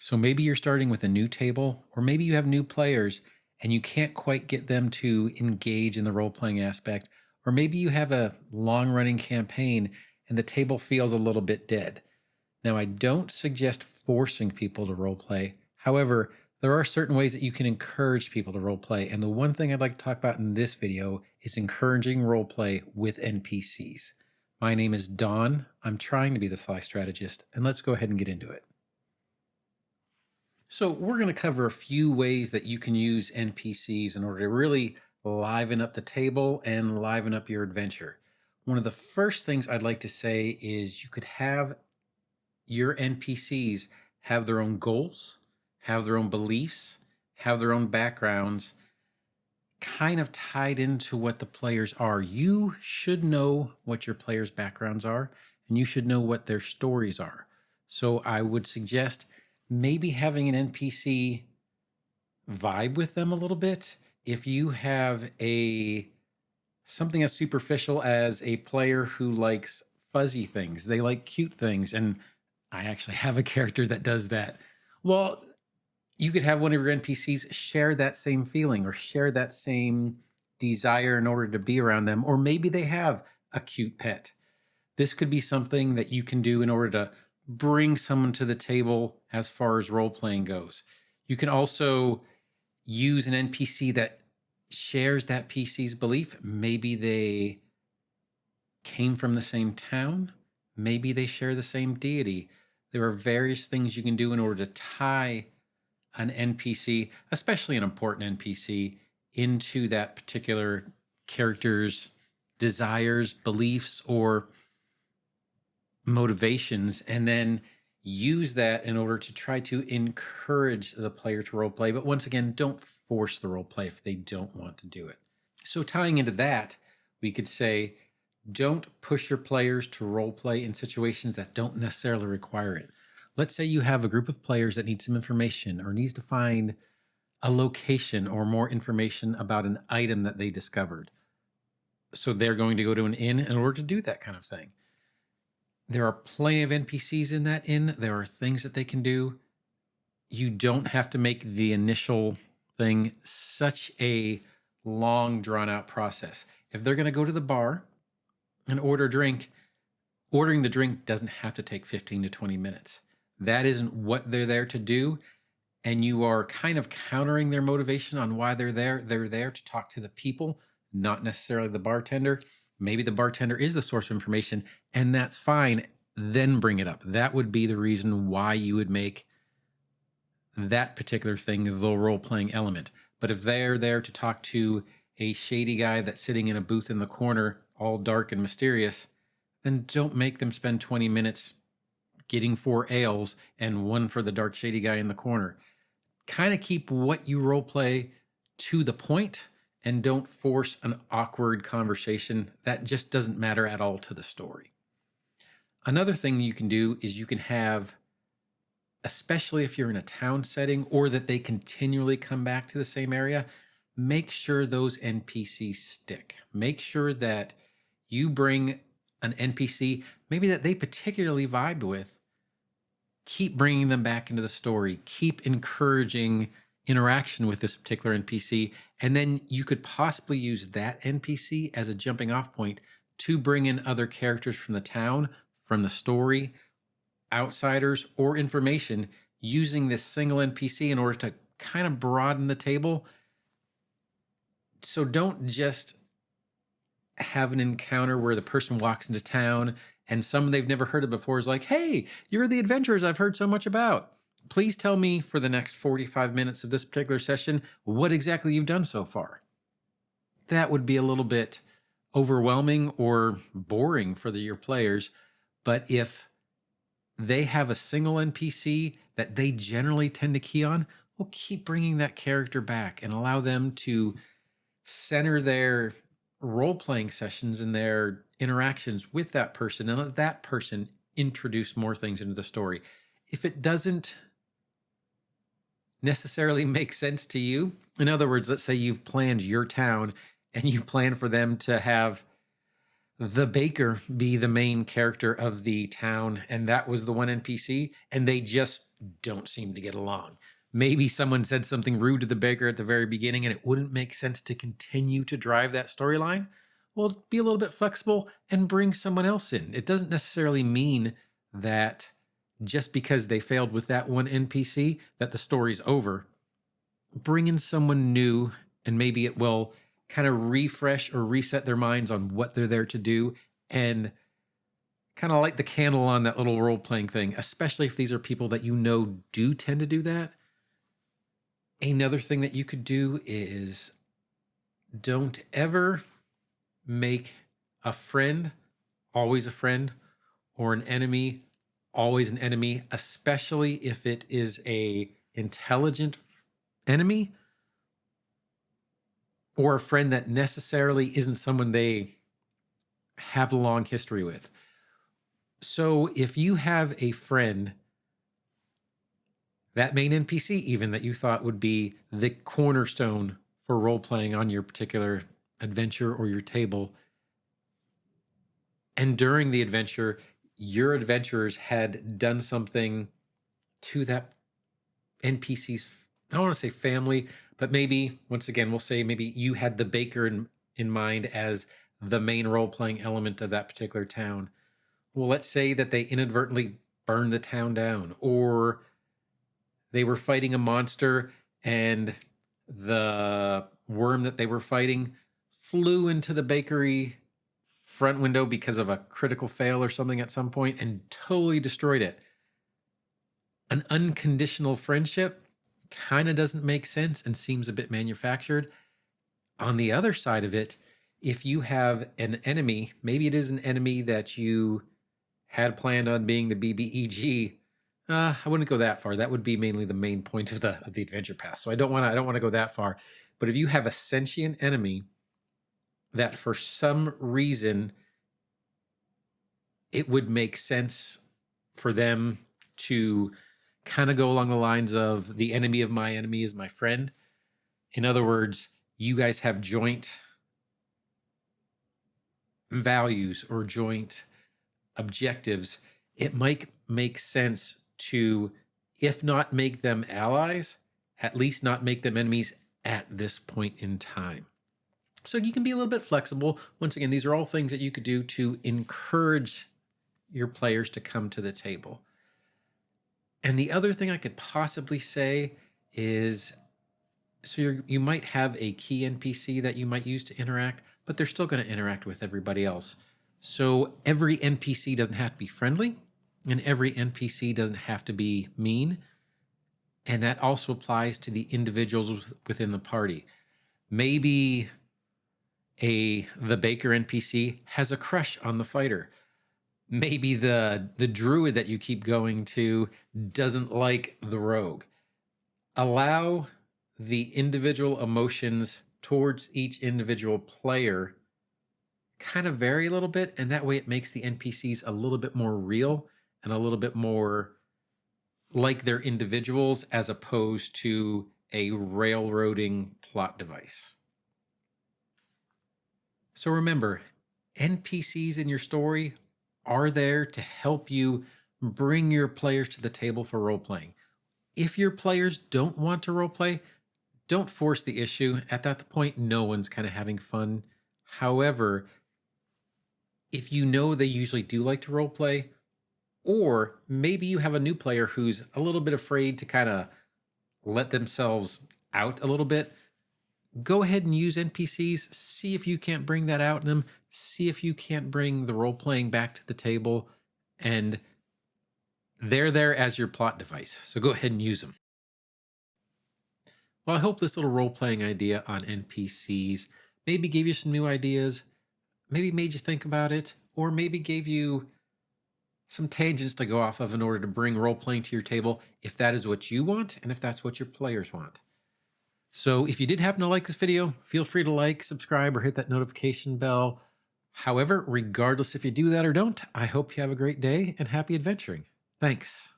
So maybe you're starting with a new table, or maybe you have new players and you can't quite get them to engage in the role playing aspect, or maybe you have a long running campaign and the table feels a little bit dead. Now, I don't suggest forcing people to role play. However, there are certain ways that you can encourage people to role play. And the one thing I'd like to talk about in this video is encouraging role play with NPCs. My name is Don. I'm trying to be the Sly Strategist, and let's go ahead and get into it. So we're going to cover a few ways that you can use NPCs in order to really liven up the table and liven up your adventure. One of the first things I'd like to say is you could have your NPCs have their own goals, have their own beliefs, have their own backgrounds, kind of tied into what the players are. You should know what your players' backgrounds are, and you should know what their stories are. So I would suggest maybe having an NPC vibe with them a little bit. If you have something as superficial as a player who likes fuzzy things, they like cute things, and I actually have a character that does that. Well, you could have one of your NPCs share that same feeling or share that same desire in order to be around them, or maybe they have a cute pet. This could be something that you can do in order to bring someone to the table as far as role playing goes. You can also use an NPC that shares that PC's belief. Maybe they came from the same town. Maybe they share the same deity. There are various things you can do in order to tie an NPC, especially an important NPC, into that particular character's desires, beliefs, or motivations, and then use that in order to try to encourage the player to role play. But once again, don't force the role play if they don't want to do it. So tying into that, we could say, don't push your players to role play in situations that don't necessarily require it. Let's say you have a group of players that need some information or needs to find a location or more information about an item that they discovered. So they're going to go to an inn in order to do that kind of thing. There are plenty of NPCs in that inn. There are things that they can do. You don't have to make the initial thing such a long, drawn out process. If they're going to go to the bar and order a drink, ordering the drink doesn't have to take 15 to 20 minutes. That isn't what they're there to do. And you are kind of countering their motivation on why they're there. They're there to talk to the people, not necessarily the bartender. Maybe the bartender is the source of information, and that's fine. Then bring it up. That would be the reason why you would make that particular thing the role-playing element. But if they're there to talk to a shady guy that's sitting in a booth in the corner, all dark and mysterious, then don't make them spend 20 minutes getting 4 ales and 1 for the dark shady guy in the corner. Kind of keep what you role play to the point and don't force an awkward conversation that just doesn't matter at all to the story. Another thing you can do is you can have, especially if you're in a town setting or that they continually come back to the same area, make sure those NPCs stick. Make sure that you bring an NPC maybe that they particularly vibed with. Keep bringing them back into the story. Keep encouraging interaction with this particular NPC. And then you could possibly use that NPC as a jumping off point to bring in other characters from the town, from the story, outsiders, or information using this single NPC in order to kind of broaden the table. So don't just have an encounter where the person walks into town and someone they've never heard of before is like, hey, you're the adventurers I've heard so much about. Please tell me for the next 45 minutes of this particular session what exactly you've done so far. That would be a little bit overwhelming or boring for your players. But if they have a single NPC that they generally tend to key on, we'll keep bringing that character back and allow them to center their role-playing sessions and their interactions with that person and let that person introduce more things into the story. If it doesn't necessarily make sense to you, in other words, let's say you've planned your town and you plan for them to have the baker be the main character of the town, and that was the one NPC, and they just don't seem to get along. Maybe someone said something rude to the baker at the very beginning, and it wouldn't make sense to continue to drive that storyline. Well, be a little bit flexible and bring someone else in. It doesn't necessarily mean that just because they failed with that one NPC, that the story's over. Bring in someone new, and maybe it will kind of refresh or reset their minds on what they're there to do, and kind of light the candle on that little role playing thing, especially if these are people that you know do tend to do that. Another thing that you could do is don't ever make a friend always a friend or an enemy always an enemy, especially if it is a intelligent enemy or a friend that necessarily isn't someone they have a long history with. So if you have a friend, that main NPC even that you thought would be the cornerstone for role playing on your particular adventure or your table, and during the adventure, your adventurers had done something to that NPC's, I don't want to say family, but maybe, once again, we'll say maybe you had the baker in mind as the main role playing element of that particular town. Well, let's say that they inadvertently burned the town down, or they were fighting a monster and the worm that they were fighting flew into the bakery front window because of a critical fail or something at some point and totally destroyed it. An unconditional friendship kind of doesn't make sense and seems a bit manufactured. On the other side of it, if you have an enemy, maybe it is an enemy that you had planned on being the BBEG. I wouldn't go that far. That would be mainly the main point of the adventure path. So I don't want to go that far. But if you have a sentient enemy that for some reason it would make sense for them to kind of go along the lines of the enemy of my enemy is my friend. In other words, you guys have joint values or joint objectives. It might make sense to, if not make them allies, at least not make them enemies at this point in time. So you can be a little bit flexible. Once again, these are all things that you could do to encourage your players to come to the table. And the other thing I could possibly say is, so you might have a key NPC that you might use to interact, but they're still going to interact with everybody else. So every NPC doesn't have to be friendly, and every NPC doesn't have to be mean. And that also applies to the individuals within the party. Maybe the baker NPC has a crush on the fighter. Maybe the druid that you keep going to doesn't like the rogue. Allow the individual emotions towards each individual player kind of vary a little bit, and that way it makes the NPCs a little bit more real and a little bit more like they're individuals as opposed to a railroading plot device. So remember, NPCs in your story are there to help you bring your players to the table for role-playing. If your players don't want to role-play, don't force the issue. At that point, no one's kind of having fun. However, if you know they usually do like to role-play, or maybe you have a new player who's a little bit afraid to kind of let themselves out a little bit, go ahead and use NPCs. See if you can't bring that out in them. See if you can't bring the role-playing back to the table. And they're there as your plot device. So go ahead and use them. Well, I hope this little role-playing idea on NPCs maybe gave you some new ideas, maybe made you think about it, or maybe gave you some tangents to go off of in order to bring role-playing to your table if that is what you want and if that's what your players want. So if you did happen to like this video, feel free to like, subscribe, or hit that notification bell. However, regardless if you do that or don't, I hope you have a great day and happy adventuring. Thanks.